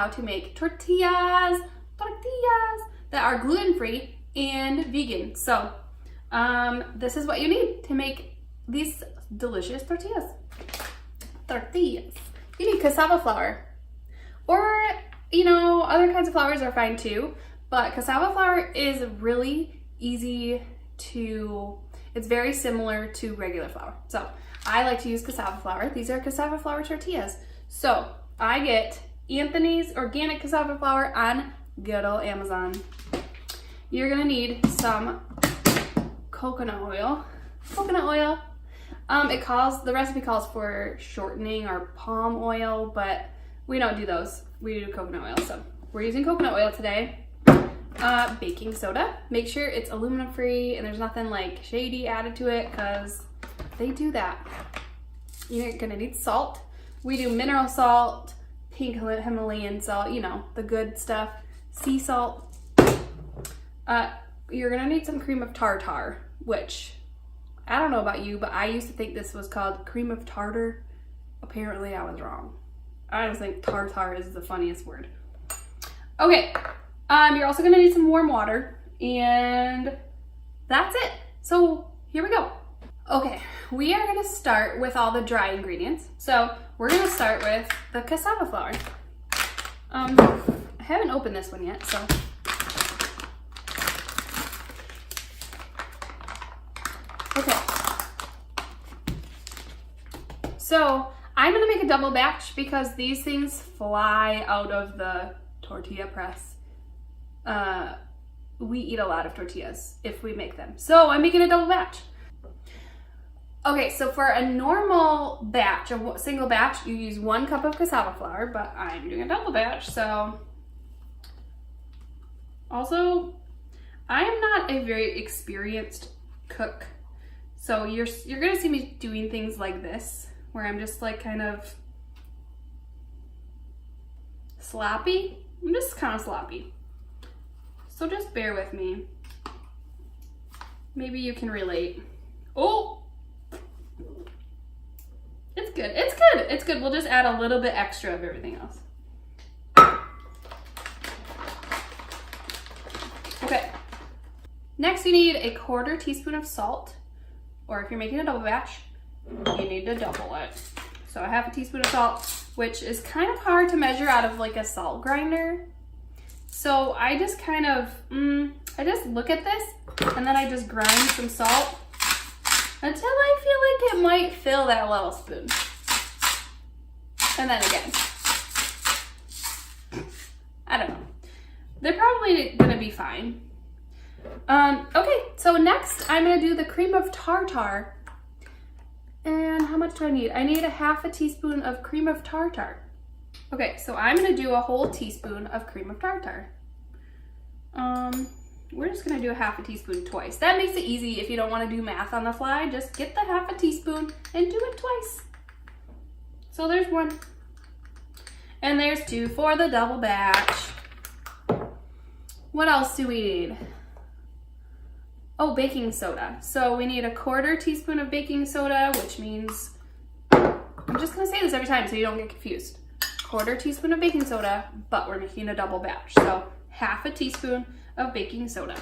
how to make tortillas that are gluten-free and vegan. So this is what you need to make these delicious tortillas. You need cassava flour, or you know, other kinds of flours are fine too, but cassava flour is really easy to, it's very similar to regular flour. So I like to use cassava flour. These are cassava flour tortillas. So I get Anthony's organic cassava flour on good old Amazon. You're gonna need some coconut oil. The recipe calls for shortening or palm oil, but we don't do those. We do coconut oil. So we're using coconut oil today. Baking soda. Make sure it's aluminum free and there's nothing like shady added to it, because they do that. You're gonna need salt. We do mineral salt, pink Himalayan salt, you know, the good stuff. Sea salt. You're gonna need some cream of tartar, which I don't know about you, but I used to think this was called cream of tartar. Apparently I was wrong. I just think tartar is the funniest word. Okay, you're also gonna need some warm water, and that's it. So here we go. Okay, we are gonna start with all the dry ingredients. So we're gonna start with the cassava flour. I haven't opened this one yet, so. Okay. So I'm gonna make a double batch because these things fly out of the tortilla press. We eat a lot of tortillas if we make them. So I'm making a double batch. Okay, so for a normal batch, a single batch, you use 1 cup of cassava flour, but I'm doing a double batch, so. Also, I am not a very experienced cook. So you're gonna see me doing things like this, where I'm just like kind of sloppy. I'm just kind of sloppy. So just bear with me. Maybe you can relate. Oh! It's good, it's good, it's good. We'll just add a little bit extra of everything else. Okay. Next you need a 1/4 teaspoon of salt, or if you're making a double batch, you need to double it. So 1/2 teaspoon of salt, which is kind of hard to measure out of like a salt grinder. So I just kind of, I just look at this and then I just grind some salt until I feel like it might fill that little spoon. And then again. I don't know. They're probably gonna be fine. Okay, so next I'm gonna do the cream of tartar. And how much do I need? I need 1/2 teaspoon of cream of tartar. Okay, so I'm gonna do a whole teaspoon of cream of tartar. We're just gonna do 1/2 teaspoon twice. That makes it easy if you don't wanna do math on the fly. Just get the 1/2 teaspoon and do it twice. So there's 1. And there's 2 for the double batch. What else do we need? Oh, baking soda. So we need a 1/4 teaspoon of baking soda, which means, I'm just gonna say this every time so you don't get confused. 1/4 teaspoon of baking soda, but we're making a double batch. So 1/2 teaspoon of baking soda.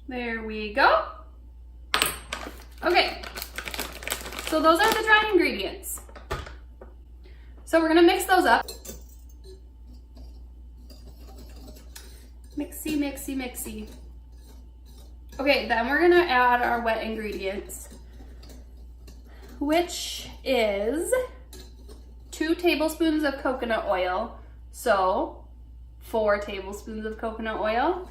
There we go. Okay, so those are the dry ingredients. So we're gonna mix those up. Mixy, mixy, mixy. Okay, then we're gonna add our wet ingredients, which is 2 tablespoons of coconut oil. So 4 tablespoons of coconut oil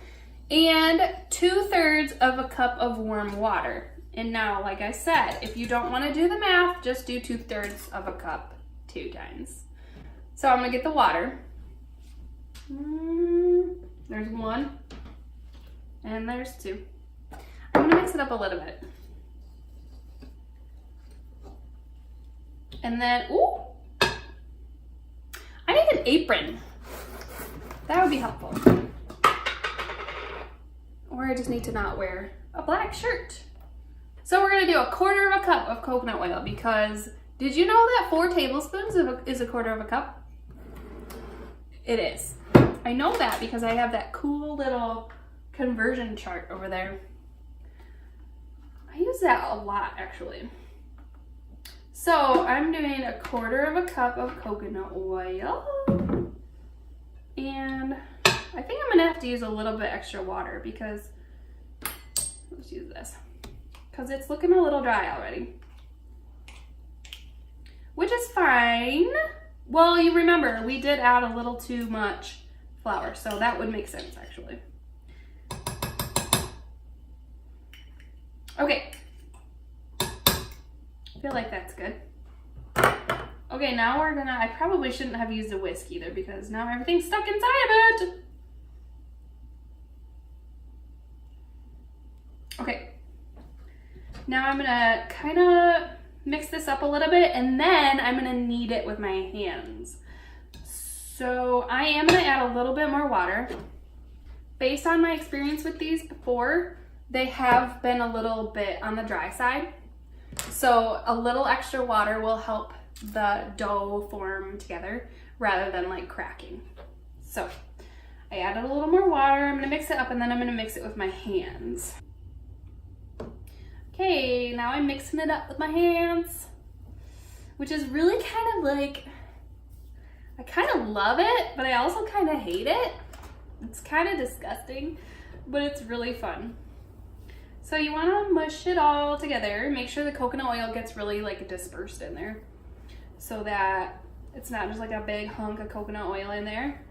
and 2/3 of a cup of warm water. And now, like I said, if you don't wanna do the math, just do 2/3 of a cup 2 times. So I'm gonna get the water. There's 1 and there's 2. I'm gonna mix it up a little bit. And then, ooh, I need an apron. That would be helpful. Or I just need to not wear a black shirt. So we're gonna do 1/4 cup of coconut oil because did you know that 4 tablespoons is 1/4 cup? It is. I know that because I have that cool little conversion chart over there. I use that a lot actually. So I'm doing 1/4 cup of coconut oil. And I think I'm gonna have to use a little bit extra water because, let's use this, because it's looking a little dry already. Which is fine. Well, you remember, we did add a little too much flour, so that would make sense actually. Okay. I feel like that's good. Okay, now we're gonna, I probably shouldn't have used a whisk either because now everything's stuck inside of it. Okay. Now I'm gonna kind of mix this up a little bit and then I'm gonna knead it with my hands. So I am gonna add a little bit more water. Based on my experience with these before, they have been a little bit on the dry side. So a little extra water will help the dough form together rather than like cracking. So I added a little more water. I'm gonna mix it up and then I'm gonna mix it with my hands. Okay, now I'm mixing it up with my hands, which is really kind of like, I kind of love it, but I also kind of hate it. It's kind of disgusting, but it's really fun. So you want to mush it all together. Make sure the coconut oil gets really like dispersed in there so that it's not just like a big hunk of coconut oil in there.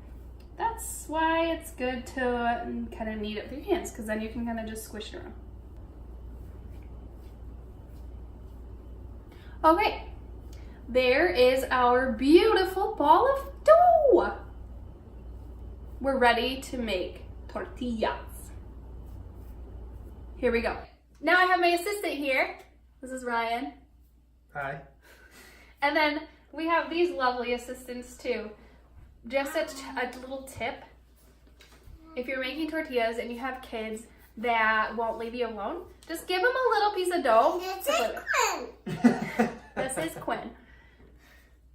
That's why it's good to kind of knead it with your hands because then you can kind of just squish it around. Okay, there is our beautiful ball of dough. We're ready to make tortillas. Here we go. Now I have my assistant here. This is Ryan. Hi. And then we have these lovely assistants too. Just a little tip. If you're making tortillas and you have kids that won't leave you alone, just give them a little piece of dough. This is Quinn. This is Quinn.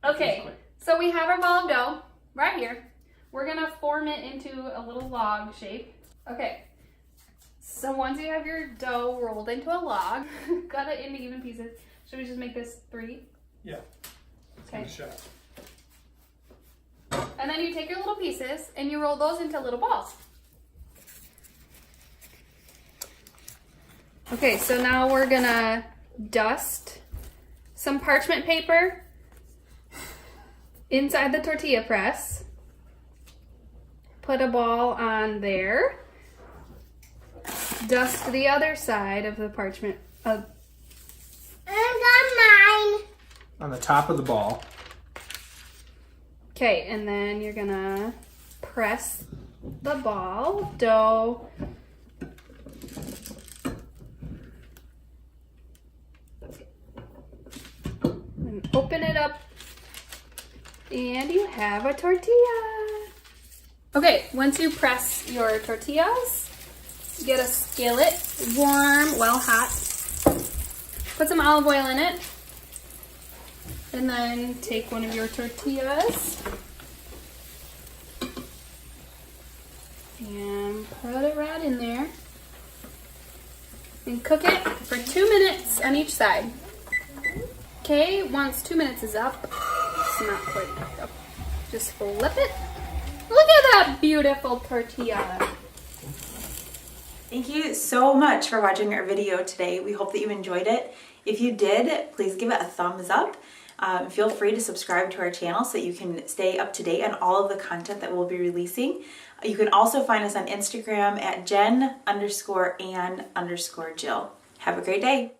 Okay, so we have our ball of dough right here. We're gonna form it into a little log shape. Okay, so once you have your dough rolled into a log, cut it into even pieces. Should we just make this 3? Yeah. Okay. Shot. And then you take your little pieces and you roll those into little balls. Okay, so now we're gonna dust some parchment paper inside the tortilla press. Put a ball on there. Dust the other side of the parchment. I got mine. On the top of the ball. Okay, and then you're gonna press the ball of dough. And open it up. And you have a tortilla. Okay, once you press your tortillas, get a skillet, warm, well hot. Put some olive oil in it. And then take one of your tortillas and put it right in there. And cook it for 2 minutes on each side. Okay, once 2 minutes is up, it's not quite up. Just flip it. Look at that beautiful tortilla. Thank you so much for watching our video today. We hope that you enjoyed it. If you did, please give it a thumbs up. Feel free to subscribe to our channel so that you can stay up to date on all of the content that we'll be releasing. You can also find us on Instagram at Jen_Ann_Jill. Have a great day.